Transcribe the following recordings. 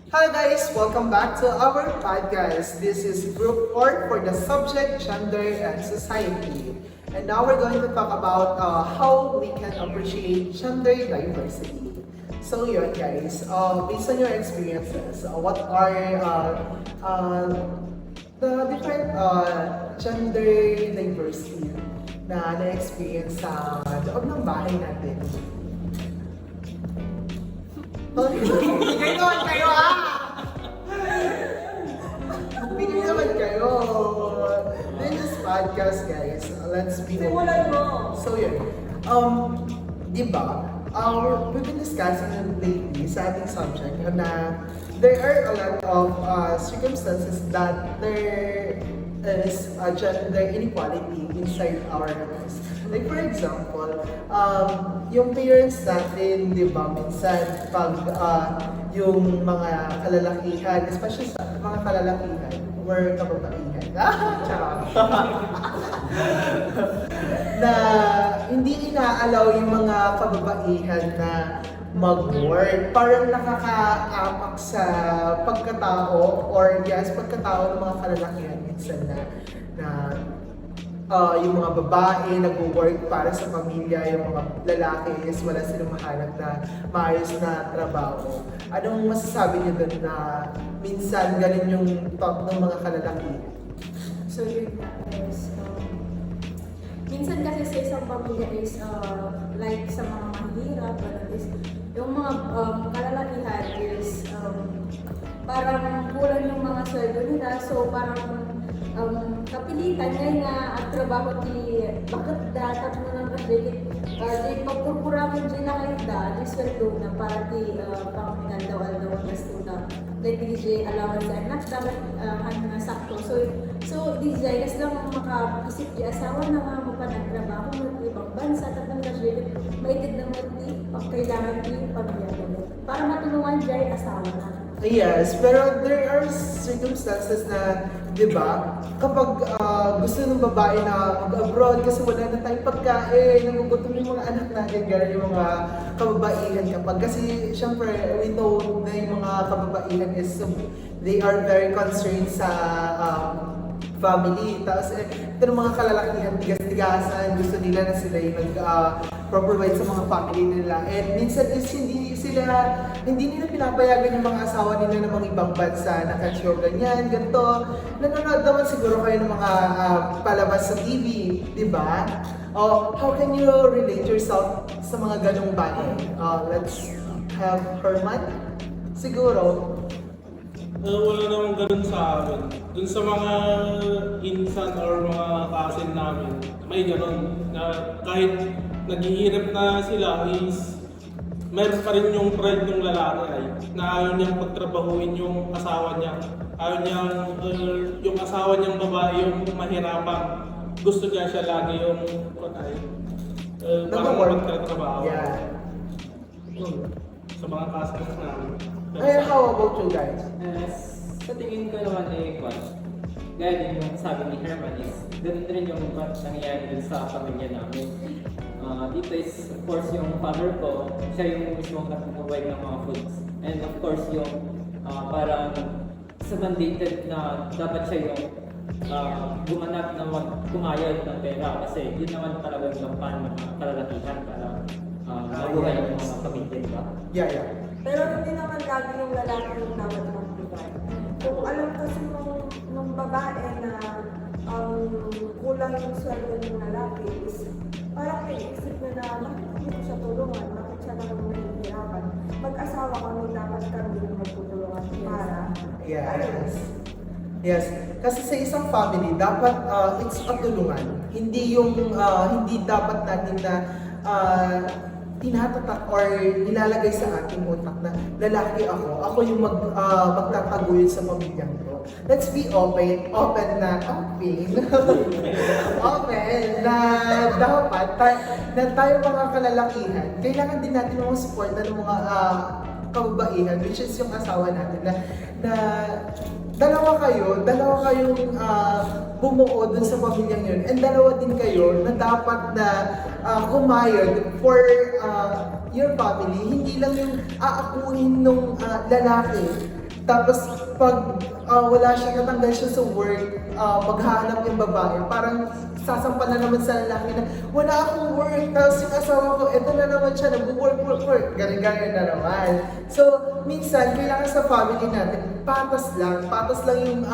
Hi guys! Welcome back to our podcast. This is Group 4 for the subject Gender and Society. And now we're going to talk about how we can appreciate gender diversity. So yun guys, based on your experiences, what are the different gender diversity na na-experience sa loob ng bahay natin? Bigay naman kayo Bigay naman kayo! In this podcast guys, let's be Simulan mo! So yun, diba, we've been discussing lately sa ating subject na there are a lot of circumstances that there is a gender inequality inside our lives. Like for example, yung parents natin, di ba, minsan pag yung mga kalalakihan, especially sa mga kalalakihan, or kababaihan, na hindi inaalaw yung mga kababaihan na mag-work. Parang nakakaapak sa pagkatao or pagkatao ng mga kalalakihan minsan na yung mga babae nag-work para sa pamilya, yung mga lalaki is wala silang mahanap na maayos na trabaho. Anong masasabi niyo doon na minsan ganun yung thought ng mga kalalakihan? So yun nga is, minsan kasi sa isang pamilya is, like sa mga mahirap, is, yung mga kalalakihan is, parang kulang yung mga sweldo nila, so parang kapilitan ngayon nga ang trabaho di bakit dapat mo nang kasi di pagkukurangan din na kayo di sweldo na para di pangmingan daw ang gasto na like DJ allowance sa anak dapat na sakto so DJ kas lang makaisip di asawa na nga mo pa nagtrabaho mo ibang bansa tapos kasi maitid na mo di pag kailangan di pamilya para matulungan di asawa na. Yes, pero there are circumstances na, di ba, kapag gusto ng babae na mag-abroad kasi wala na tayong pagkain, nagugutom yung mga anak natin, gano'n yung mga kababaihan kapag. Kasi, syempre, we know na yung mga kababaihan is, they are very concerned sa family. Tapos, ito ng mga kalalakihan, tigas-tigasan, gusto nila na sila yung provide sa mga family nila. And minsan is hindi nila pinapayagan yung mga asawa nila ng mga ibang bansa na kasyo ganyan, ganito. Nanonood naman siguro kayo ng mga palabas sa TV, di ba? How can you relate yourself sa mga ganong bagay? Let's have Herman. Siguro. Wala namang ganun sa amin. Dun sa mga insan or mga kasin namin, may ganun na kahit naghihirap na sila is meron pa rin yung pride ng lalaki ay na ayaw niyang pagtrabahuin yung asawa niya. Ayaw niyang yung asawa niyang babae yung mahirapan. Gusto niya siya lagi yung parang magtatrabaho. Yeah. Sa mga kasin namin. How about you guys? Sa tingin ko naman gaya din yung sabi ni Herman is ganun rin yung nangyayari dun sa pamilya namin. Dito is of course yung father ko, siya yung mismo nag-provide ng mga foods. And of course yung parang sa mandated na dapat siya yung gumanap na kumayod ng pera kasi yun naman talaga yung lampan ng mga kalalakihan para mabuhay ng mga pamilya, diba? Yeah. Pero hindi naman lagi yung lalaki yung dapat mag-provide. Kung alam kasi nung babae na kulang yung sweldo ng lalaki is parang iisip na bakit hindi ko siya tulungan, bakit siya naman mahihirapan. Mag-asawa kami, dapat kami yung magtutulungan para. Yes. Kasi sa isang family, dapat it's a tulungan. Hindi dapat natin na tinatatak or nilalagay sa ating utak na lalaki ako yung magtataguyod sa pamilyang ko. Let's be open na dapat na tayo mga kalalakihan, kailangan din natin mga support ng mga kababaihan, which is yung asawa natin na dalawa kayong bumuo dun sa pamilyang yun, and dalawa din kayo na dapat na kumayod for your family, hindi lang yung aakuhin nung lalaki. Tapos pag wala siya, natanggal siya sa work, maghahanap yung babae, parang sasampan na naman sa lalaki na wala akong work, tapos yung asawa ko, eto na naman siya, nag-work, ganyan na naman. So, minsan, kailangan sa family natin, patas lang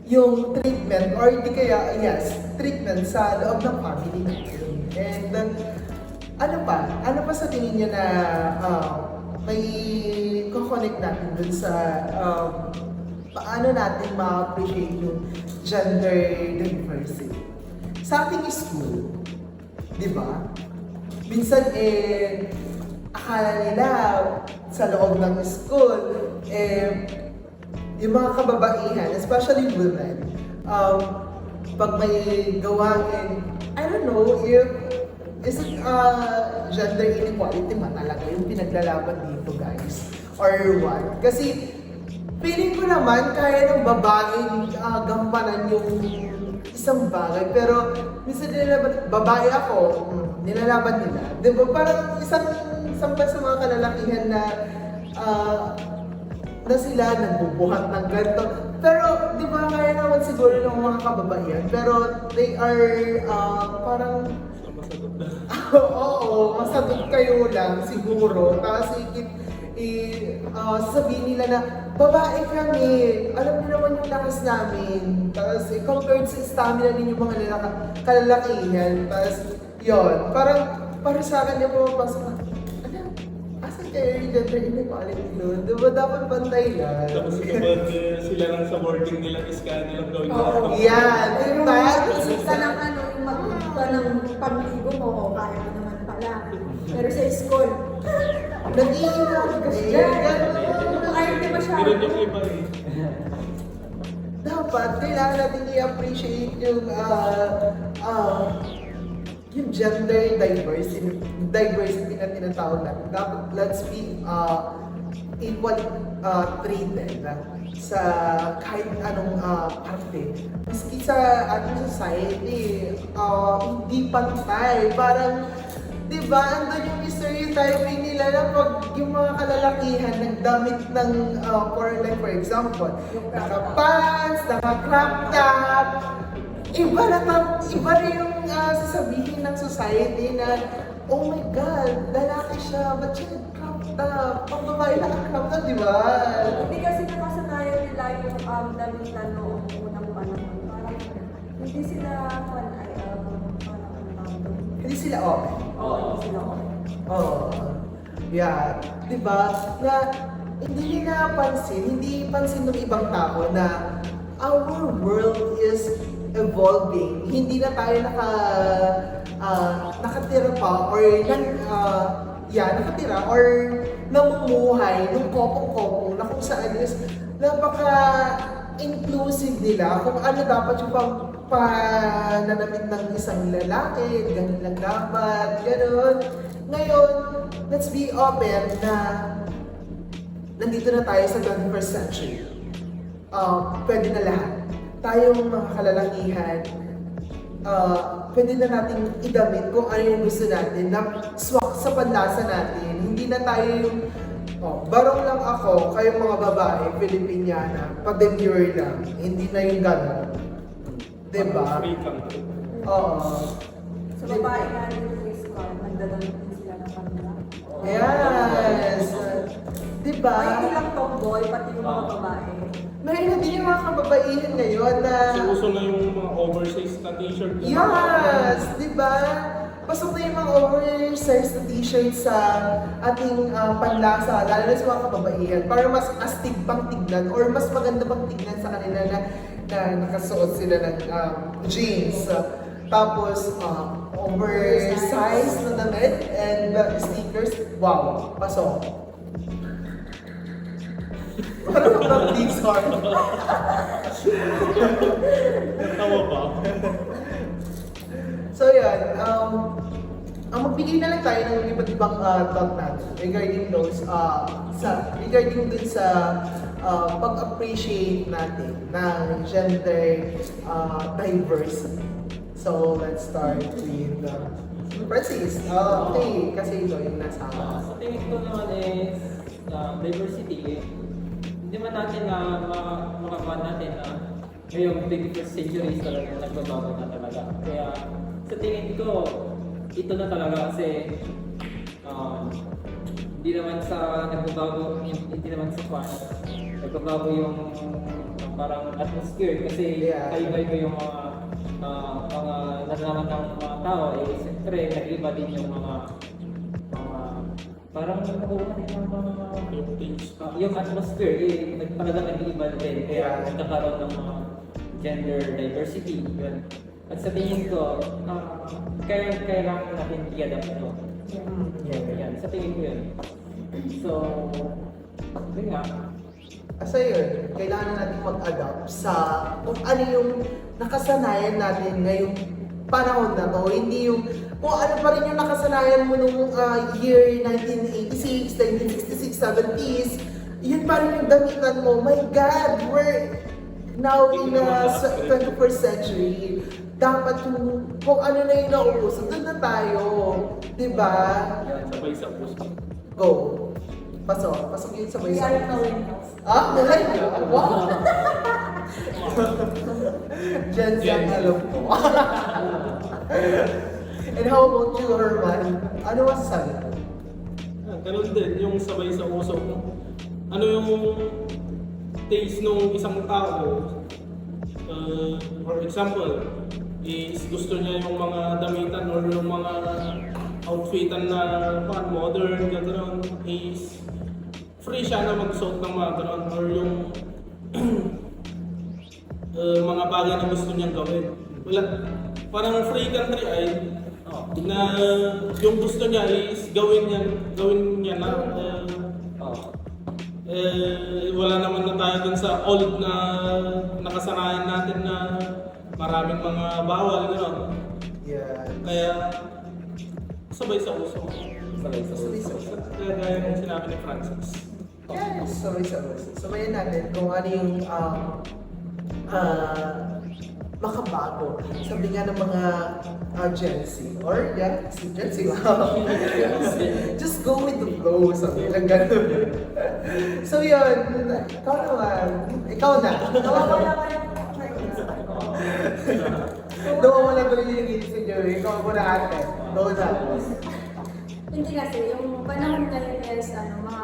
yung treatment, or hindi kaya, yes, treatment sa loob ng family natin. And, ano pa sa tingin niyo na may ko-connect natin dun sa paano natin ma-appreciate yung gender diversity. Sa ating school, di ba? Minsan akala nila sa loob ng school, yung mga kababaihan, especially women, pag may gawain, I don't know if is it gender inequality ba talaga yung pinaglalaban dito, guys? Or what? Kasi feeling ko naman kaya ng babaeng gampanan yung isang bagay, pero minsan nilalaban, babae ako, nilalaban nila. Di ba? Parang isang pa sa mga kalalakihan na sila nagbubuhat ng ganito. Pero di ba kaya naman siguro ng mga kababaihan, pero they are parang oo, masagot kayo lang siguro. Tapos sabihin nila na, babae kami, alam niyo naman yung lakas namin. Tapos compared sa stamina ninyo mga kalalakihan. Tapos yun, parang sa akin yung pumapasok na, asan kayo yung gender inequality doon? Diba dapat pantay lang? Tapos kapag sila lang sa working nila is kaya nilang gawin Oo. Yan, Pero diba? mag-isip ka ng yung magpunta ng pagligo mo, kaya mo naman pala. Pero sa school, Nag-iingat kasi ay, di ba siya? Ganun yung iba eh. dapat kailangan natin i-appreciate yung gender diversity na tinatawag natin. Dapat let's be equally treated sa kahit anong parte. Maski sa ating society, hindi pantay. Parang, di ba, andun yung stereotyping nila na pag yung mga kalalakihan nagdamit ng, for example, naka-pants, naka-crop top, iba na yung sasabihin ng society na, oh my God, lalaki siya, ba't siya nag-crop top? Pang babae lang ang crop top, di ba? Hindi kasi nakasanayan nila yung damitan noong unang panahon. Parang hindi sila Hindi sila open. Oo, hindi sila okay. Oh, yeah. Diba? Na hindi pansin ng ibang tao na our world is evolving. Hindi na tayo nakatira pa or nakatira or namumuhay nung kopong-kopong na kung saan is napaka-inclusive nila kung ano dapat yung pananamit ng isang lalaki, ganun lang dapat, ganun. Ngayon, let's be open na nandito na tayo sa 21st century. Pwede na lahat. Tayong mga kalalakihan, pwede na natin idamit kung ano yung gusto natin na swak sa panlasa natin. Hindi na tayo yung barong lang ako, kayong mga babae, Filipiniana, pa-demure lang. Hindi na yung gano'n. Diba? Free country. Oo. Sa babae nga rin yung nagdadamit din sila ng kanila. Yes! Diba? Ay, hindi lang tomboy, pati yung mga babae. Meron din yung mga kababaihan ngayon na... So, uso na yung mga oversized na t-shirt. Yes! Diba? Pasok na yung mga oversized na t-shirt sa ating panlasa, lalo na sa mga kababaihan, para mas astig pang tignan or mas maganda pang tignan sa kanila na nakasuot sila ng jeans. Tapos, oversized na damit and sneakers. Wow! Pasok! Parang mga Pixar. Tawa ba? So yan, magbigay na lang tayo ng iba't ibang thought natin regarding those, regarding dun sa pag-appreciate natin ng gender diversity. So let's start with Francis. Okay, kasi ito yung nasa Sa tingin ko naman is diversity. hindi man natin na makakuha natin na ngayong 21st century is talaga nagbabago na talaga. Kaya sa tingin ko, ito na talaga kasi hindi naman sa nagbabago, hindi naman sa kwan. Nagbabago yung parang atmosphere kasi Yeah. kaiba-iba yung mga nalalaman ng mga tao. Eh, siyempre, nag-iba din yung mga parang nakuha din ng mga Yung things. yung atmosphere, talagang nag-iiba din. Kaya nagkakaroon ng mga gender diversity. Yun. At sa tingin ko, kailangan natin i-adapt ito. Yan, sa tingin ko yun. So, yun nga. Asa yun, kailangan natin mag-adapt sa kung ano yung nakasanayan natin ngayong panahon na to. Hindi yung kung ano pa rin yung nakasanayan mo nung year 1986, 1966, 70s. Yun pa rin yung damitan mo. My God, we're now in the 21st century. Dapat yung kung ano na yung nauuso, doon na tayo. Diba? Sabay sa puso. Go. Pasok yun sabay sa Kaya gawin ko. Ah, millennial? Wow! Gen Z ang alam ko. And how about you, Herman? Ano masasabi mo? Ganun din, yung sabay sa uso. Ano yung taste nung isang tao? For example, is gusto niya yung mga damitan or yung mga outfitan na modern, gano'n, is free siya na magsuot ng mga gano'n or yung mga bagay na gusto niyang gawin. Wala, parang free country ay na yung gusto niya is gawin niya na wala naman na tayo dun sa old na nakasanayan natin na maraming mga bawal, gano'n. Yeah. Kaya sabay sa uso. Sabay sa Sabay sa uso. Kaya gaya ng sinabi ni Francis. Yes. Sabay-sabay. Sabayan natin kung ano yung makabago. Sabi nga ng mga Gen Z. Or yeah, si Gen Z. Just go with the flow. Sabi lang ganun. So yun, ikaw naman. Ikaw na. Nawawala ka yung Nawawala ko rin yung ngiti sa Joey. Ikaw mo na ate. Go na. Hindi kasi, yung panahon ngayon is, mga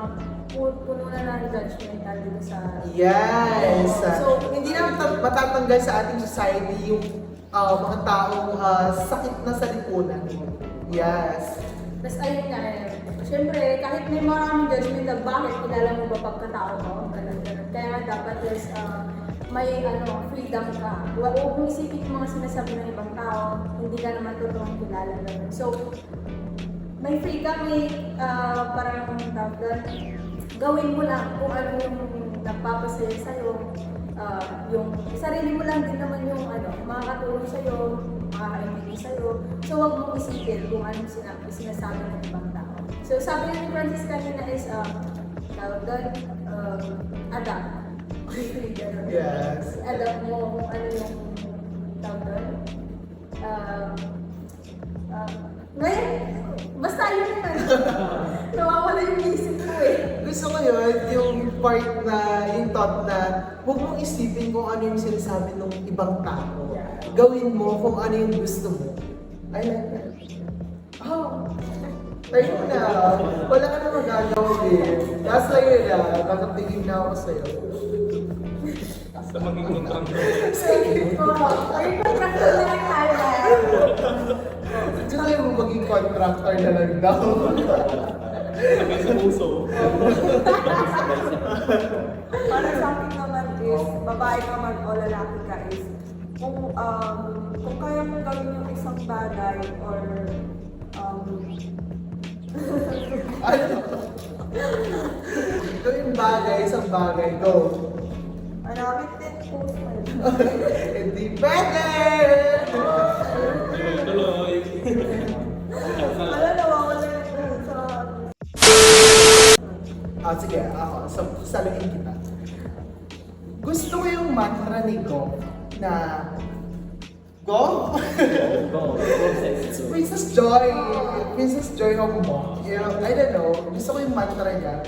puno na ng judgmental dito sa... Yes! So, Hindi na matatanggal sa ating society yung mga taong sakit na sa lipunan. Yes. Tapos ayun nga syempre, kahit may maraming judgmental, bakit kilala mo ba pagkatao mo? Ganun. Kaya nga dapat is, may freedom ka. Huwag mong isipin yung mga sinasabi ng ibang tao, hindi ka naman totoong kilala naman. So, may free ka, may parang gawin mo lang kung ano yung nagpapasaya sa'yo. Yung sarili mo lang din naman yung makakatulong sa'yo, makaka-imagine sa'yo. So, huwag mong isipin kung anong sinasabi ng ibang tao. So, sabi ni Francis kanina is, adapt. Yes. Adapt mo kung ano yung tawag doon. Ngayon, basta yun naman. Nawawala yung isip ko eh. Gusto ko yun, yung part na, yung thought na huwag mong isipin kung ano yung sinasabi ng ibang tao. Gawin mo kung ano yung gusto mo. I like that. Oh, ayun na. Wala ka na magagawa din. Tapos ayun na, nakatingin na ako sa'yo. Sa maging kontrakto. Ay, contractor na lang tayo. Gusto mo maging contractor na lang daw. Sabay sa uso. Para sa akin naman is, babae ka man o lalaki ka is, kung kaya mo gawin yung isang bagay or Ano? Ito yung bagay, isang bagay. Go. maraming din post mo. Hindi pwede! Tuloy. Alam, nawawala yung sa... Sige, ako. Saluhin kita. Gusto ko yung mantra ni Go na Go? Go. It's Princess Joy. Princess Joy Hongbo. You know, I don't know. Gusto ko yung mantra niya.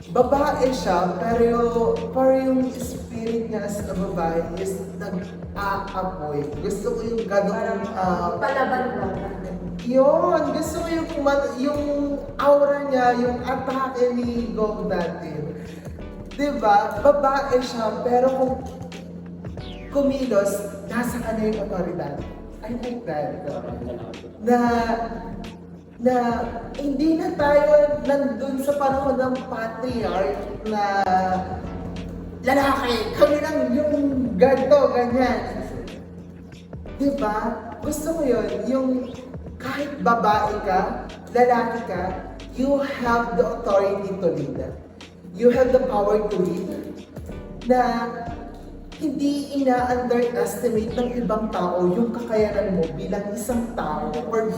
babae siya, pero yung spirit niya as a babae is nag-aapoy. Gusto ko yung ganun, Palaban ba? yun, gusto ko yung aura niya, yung atake ni Gog natin. Diba? Babae siya, pero kung kumilos, nasa kanya yung otoridad. I like that. Na hindi na tayo nandun sa panahon ng patriarch na lalaki, kami lang yung ganto, ganyan. Diba? Gusto ko yun, yung kahit babae ka, lalaki ka, you have the authority to lead. You have the power to lead. Na hindi ina-underestimate ng ibang tao yung kakayanan mo bilang isang tao or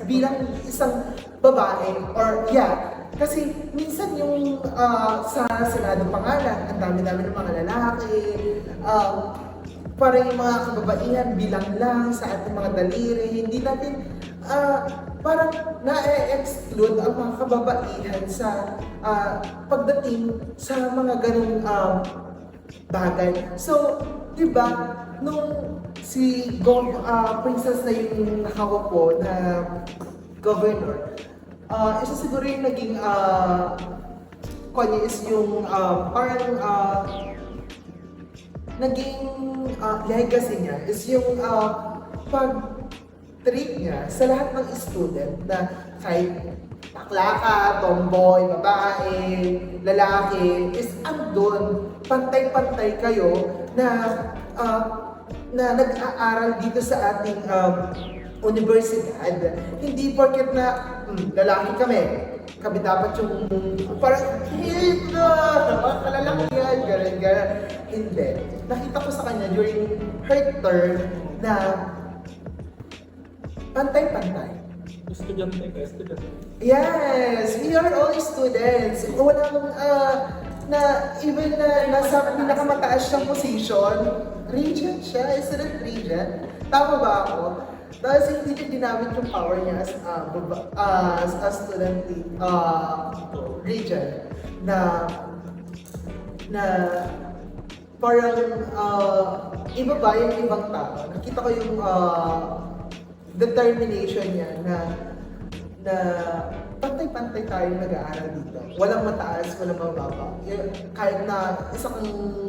bilang isang babae or kasi minsan yung sa Senado pangalan, ang dami-dami ng mga lalaki, parang yung mga kababaihan bilang lang sa ating mga daliri, hindi natin parang na-exclude ang mga kababaihan sa pagdating sa mga ganung bagay. So, di ba, nung si Princess na yung nakawapo na governor, isa siguro yung naging kanya is yung parang naging legacy niya is yung pag-treat niya sa lahat ng student na kahit bakla ka, tomboy, babae, lalaki, is andun, pantay-pantay kayo na nag-aaral dito sa ating universidad. Hindi porket na lalaki kami dapat yung parang hindi, kalalaki yan, gano'n. Hindi. Nakita ko sa kanya during her term na pantay-pantay. Estudyante ka, estudyante. Yes, we are all students. Walang even na nasa pinakamataas siyang position, regent siya, student regent. Tama ba ako? Dahil hindi niya ginamit yung power niya as a student regent na parang iba ba yung ibang tao. Nakita ko yung determination niya na pantay-pantay tayo nag-aaral dito. Walang mataas, walang mababa. Kahit na isang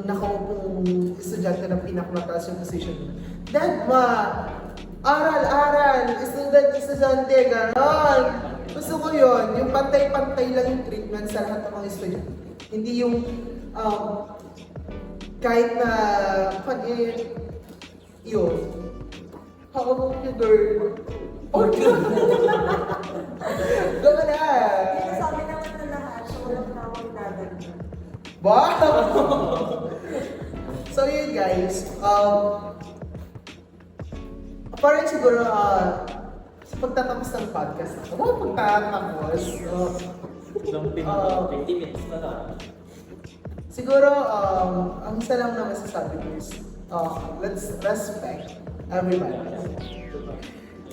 nakaupong estudyante ng pinakamataas yung position. Dagma! Aral! Estudyante, gano'n! Gusto ko yun, yung pantay-pantay lang yung treatment sa lahat ng mga estudyante. Hindi yung kahit na yun. How about you, girl? Oh, gano'n na! Sabi naman na lahat, so walang na akong dadagdag. Wow! So yun guys, parang siguro sa pagtatapos ng podcast na ito, pagtatapos, Ilang pinaka 20 minutes na lang. siguro ang isa lang na masasabi ko is, let's respect everybody.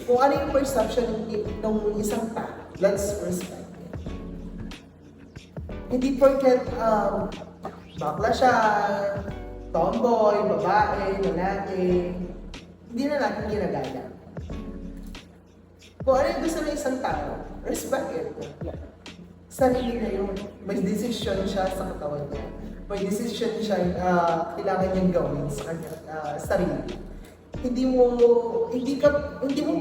Kung ano yung perception ng isang tao, let's respect it. Hindi porket bakla siya, tomboy, babae, lalaki, hindi na natin ginagaya. Kung ano yung gusto ng isang tao, respect it. Sarili na yun. May decision siya sa katawan niya. May decision siya kailangan niyang gawin sa kanyang sarili. Hindi mo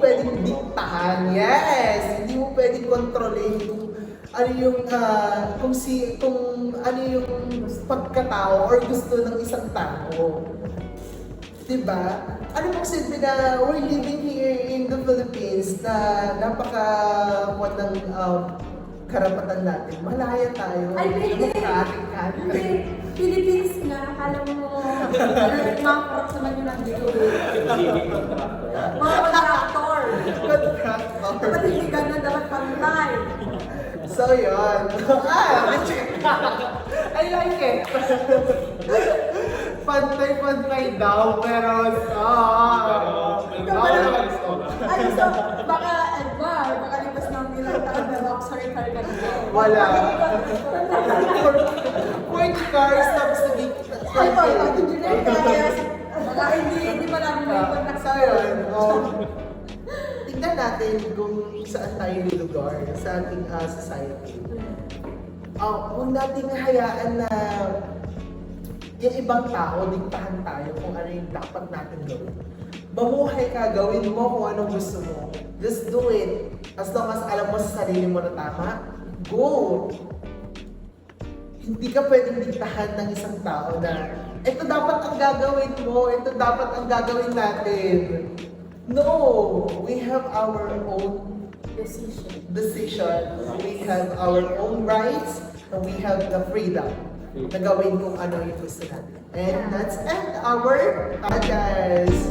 pwedeng diktahan. Yes! Hindi mo pwedeng kontrolin kung ano yung kung ano yung pagkatao or gusto ng isang tao. Diba? Ano bang silbi na we're living here in the Philippines na napaka ng karapatan natin. Malaya tayo. Ay, hindi. Democratic country. Hindi. Philippines nga, akala mo, mga props naman yun ang dito. Mga contractor. Contractor. Dapat hindi ganun, dapat pantay. So yun. I like it. Pantay-pantay daw, pero Ay, so, baka lipas ng ilang taon na boxer ka rin ganito. Wala. 40 cars, tapos naging... Ay, wala. Engineer kaya. Baka hindi pa namin may contact So yun, tignan natin kung saan tayo lugar sa ating society. Huwag nating hayaan na yung ibang tao, diktahan tayo kung ano yung dapat natin gawin. Mamuhay ka, gawin mo kung anong gusto mo. Just do it. As long as alam mo sa sarili mo na tama, go! Hindi ka pwedeng diktahan ng isang tao na ito dapat ang gagawin mo, ito dapat ang gagawin natin. No! We have our own decisions. We have our own rights, and we have the freedom na gawin kung ano yung gusto natin. And that's end our podcast.